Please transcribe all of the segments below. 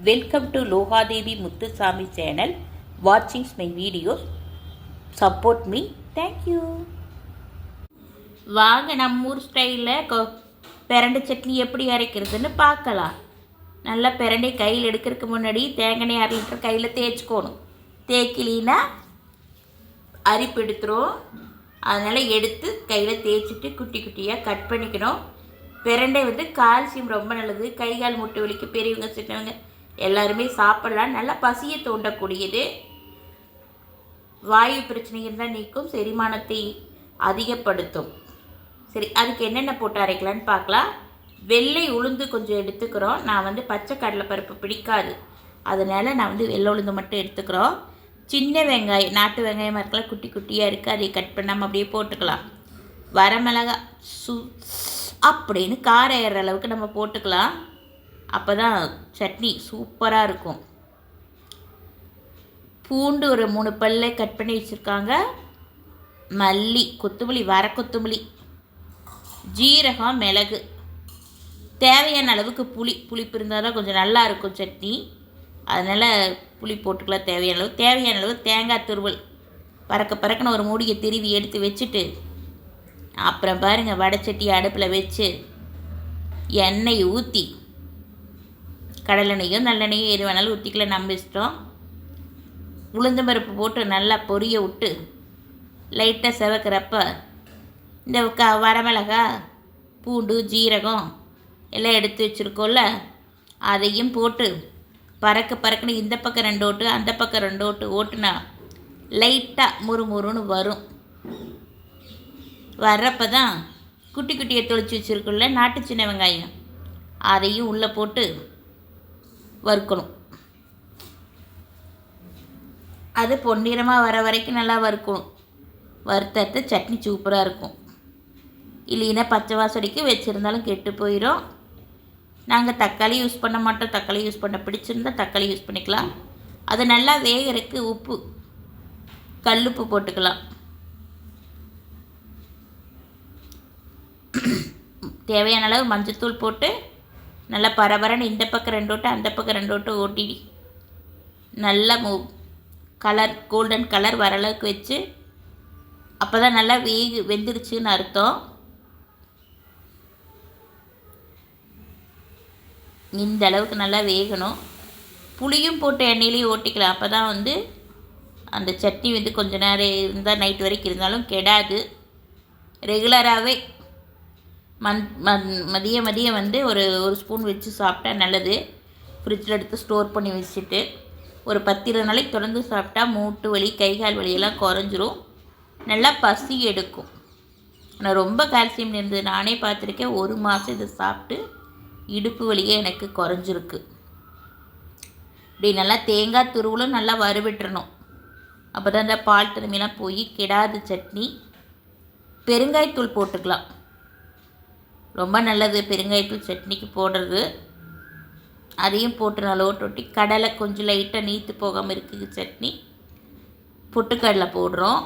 Welcome to Lohadevi Muthusamy channel. Watching my videos. Support me. Thank you. வாங்க நம்மூர் ஸ்டைலில் பிரண்டை சட்னி எப்படி அரைக்கிறதுன்னு பார்க்கலாம். நல்லா பிரண்டை கையில் எடுக்கிறதுக்கு முன்னாடி தேங்காய் 1/2 லிட்டர் கையில் தேய்ச்சிக்கணும். தேய்க்கலினா அரிப்பு எடுத்துரும். அதனால் எடுத்து கையில் தேய்ச்சிட்டு குட்டி குட்டியாக கட் பண்ணிக்கணும். பிரண்டை கால்சியம் ரொம்ப நல்லது. கை கால் முட்டு வலிக்கு பெரியவங்க சின்னவங்க எல்லாருமே சாப்பிடலாம். நல்லா பசியை தூண்டக்கூடியது. வாயு பிரச்சனை இருந்தால் நீக்கும், செரிமானத்தை அதிகப்படுத்தும். சரி, அதுக்கு என்னென்ன போட்டு அரைக்கலான்னு பார்க்கலாம். வெள்ளை உளுந்து கொஞ்சம் எடுத்துக்கிறோம். நான் பச்சை கடலை பருப்பு பிடிக்காது, அதனால் நான் வெள்ளை உளுந்து மட்டும் எடுத்துக்கிறோம். சின்ன வெங்காயம், நாட்டு வெங்காயமாக இருக்கலாம், குட்டி குட்டியாக இருக்குது, அதை கட் பண்ணாமல் அப்படியே போட்டுக்கலாம். வரமிளகாய் அப்படின்னு காரம் ஏறுற அளவுக்கு நம்ம போட்டுக்கலாம். அப்போ தான் சட்னி சூப்பராக இருக்கும். பூண்டு ஒரு 3 பல்ல கட் பண்ணி வச்சுருக்காங்க. மல்லி, கொத்தமல்லி, வர கொத்தமல்லி, ஜீரகம், மிளகு, தேவையான அளவுக்கு புளிப்பு இருந்தால் தான் கொஞ்சம் நல்லா இருக்கும் சட்னி. அதனால் புளி போட்டுக்கலாம் தேவையான அளவு தேங்காய் துருவல் பறக்கன்னு ஒரு மூடியை திருவி எடுத்து வச்சுட்டு, அப்புறம் பாருங்கள், வடைச்சட்டி அடுப்பில் வச்சு எண்ணெய் ஊற்றி, கடலெண்ணெயோ நல்லெண்ணெயோ எது வேணாலும் ஊற்றிக்கலாம், நம்ம இஷ்டம். உளுந்தம்பருப்பு போட்டு நல்லா பொரிய விட்டு லைட்டாக செவக்கிறப்ப இந்த வரமிளகா, பூண்டு, ஜீரகம் எல்லாம் எடுத்து வச்சுருக்கோம்ல, அதையும் போட்டு பறக்குன்னு இந்த பக்கம் 2 ஓட்டு அந்த பக்கம் 2 ஓட்டு ஓட்டுனா லைட்டாக முறுமுறுன்னு வரும். வர்றப்ப தான் குட்டி குட்டியை தொளிச்சு வச்சுருக்குள்ள நாட்டு சின்ன வெங்காயம், அதையும் உள்ளே போட்டு வறுக்கணும். அது பொன்னிறமாக வர வரைக்கும் நல்லா வறுக்கணும். வறுத்த சட்னி சூப்பராக இருக்கும். இல்லைன்னா பச்சை வாசடிக்கு வச்சுருந்தாலும் கெட்டு போயிடும். நாங்கள் தக்காளி யூஸ் பண்ண மாட்டோம். தக்காளி யூஸ் பண்ண பிடிச்சிருந்தா தக்காளி யூஸ் பண்ணிக்கலாம். அது நல்லா வேகிறதுக்கு உப்பு, கல்லுப்பு போட்டுக்கலாம். தேவையான அளவு மஞ்சத்தூள் போட்டு நல்லா பரபரன்னு இந்த பக்கம் 2 ஓட்டு அந்த பக்கம் 2 ஓட்டு ஓட்டி நல்லா கலர் கோல்டன் கலர் வர அளவுக்கு வச்சு, அப்போ தான் நல்லா வெந்துருச்சுன்னு அர்த்தம். இந்த அளவுக்கு நல்லா வேகணும். புளியும் போட்டு எண்ணெயிலையும் ஓட்டிக்கலாம். அப்போ தான் அந்த சட்னி கொஞ்ச நேரம் இருந்தால் நைட் வரைக்கும் இருந்தாலும் கெடாது. ரெகுலராகவே மதியம் ஒரு ஸ்பூன் வச்சு சாப்பிட்டா நல்லது. ஃப்ரிட்ஜில் எடுத்து ஸ்டோர் பண்ணி வச்சுட்டு ஒரு 10-20 நாளைக்கு தொடர்ந்து சாப்பிட்டா மூட்டு வலி, கை கால் வலியெல்லாம் குறைஞ்சிரும். நல்லா பசி எடுக்கும். ஆனால் ரொம்ப கால்சியம் இருந்தது, நானே பார்த்துருக்கேன். 1 மாதம் இதை சாப்பிட்டு இடுப்பு வலியே எனக்கு குறைஞ்சிருக்கு. இப்படி நல்லா தேங்காய் துருவலும் நல்லா வறுவிட்டுறணும். அப்போ தான் அந்த பால் தன்மையெல்லாம் போய் கெடாது சட்னி. பெருங்காயத்தூள் போட்டுக்கலாம், ரொம்ப நல்லது பெருங்காயத்தூள் சட்னிக்கு போடுறது. அதையும் போட்டு நல்லா ஒட்டி, கடலை கொஞ்சம் லைட்டாக நீத்து போகாமல் இருக்குது சட்னி. பொட்டுக்கடலை போடுறோம்.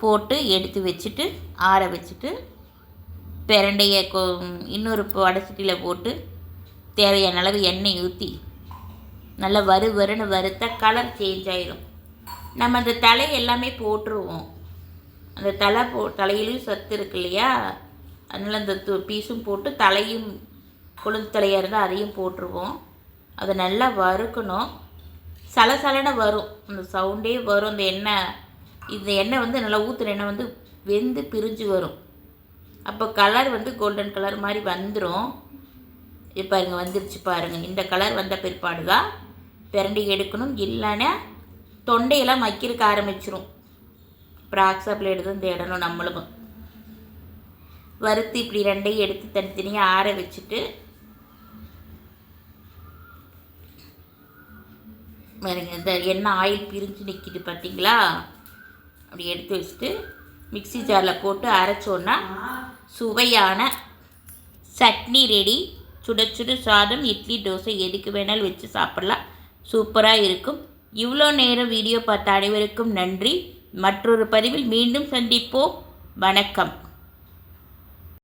போட்டு எடுத்து வச்சுட்டு ஆற வச்சுட்டு பிரண்டையை இன்னொரு வடைச்சட்டியில் போட்டு தேவையான அளவு எண்ணெய் ஊற்றி நல்லா வறுன்னு வறுத்த கலர் சேஞ்ச் ஆகிடும். நம்ம அந்த தலை எல்லாமே போட்டுருவோம். அந்த தலையிலையும் சத்து இருக்கு இல்லையா, அதனால் அந்த பீஸும் போட்டு தலையும் கொழுந்து தலையாக இருந்தால் அதையும் போட்டுருவோம். அதை நல்லா வறுக்கணும். சலசலனை வரும், அந்த சவுண்டே வரும். அந்த எண்ணெய் நல்லா ஊற்றுற எண்ணெய் வெந்து பிரிஞ்சு வரும். அப்போ கலர் கோல்டன் கலர் மாதிரி வந்துடும். இப்போ இங்கே வந்துருச்சு பாருங்கள். இந்த கலர் வந்த பிற்பாடு தான் பிரண்டி எடுக்கணும். இல்லைன்னா தொண்டையெல்லாம் மக்கிருக்க ஆரம்பிச்சிரும். ப்ராக்ஸாப்பில் எடுத்து தேடணும். நம்மளும் வறுத்து இப்படி 2ஐயும் எடுத்து தனித்தனியாக ஆற வச்சுட்டு இந்த எண்ணெய் ஆயில் பிரிஞ்சு நிற்கிது பார்த்தீங்களா, அப்படி எடுத்து வச்சுட்டு மிக்ஸி ஜாரில் போட்டு அரைச்சோன்னா சுவையான சட்னி ரெடி. சுட சுட சாதம், இட்லி, தோசை எதுக்கு வேணாலும் வச்சு சாப்பிட்லாம். சூப்பராக இருக்கும். இவ்வளோ நேரம் வீடியோ பார்த்த அனைவருக்கும் நன்றி. மற்றொரு பதிவில் மீண்டும் சந்திப்போம். வணக்கம்.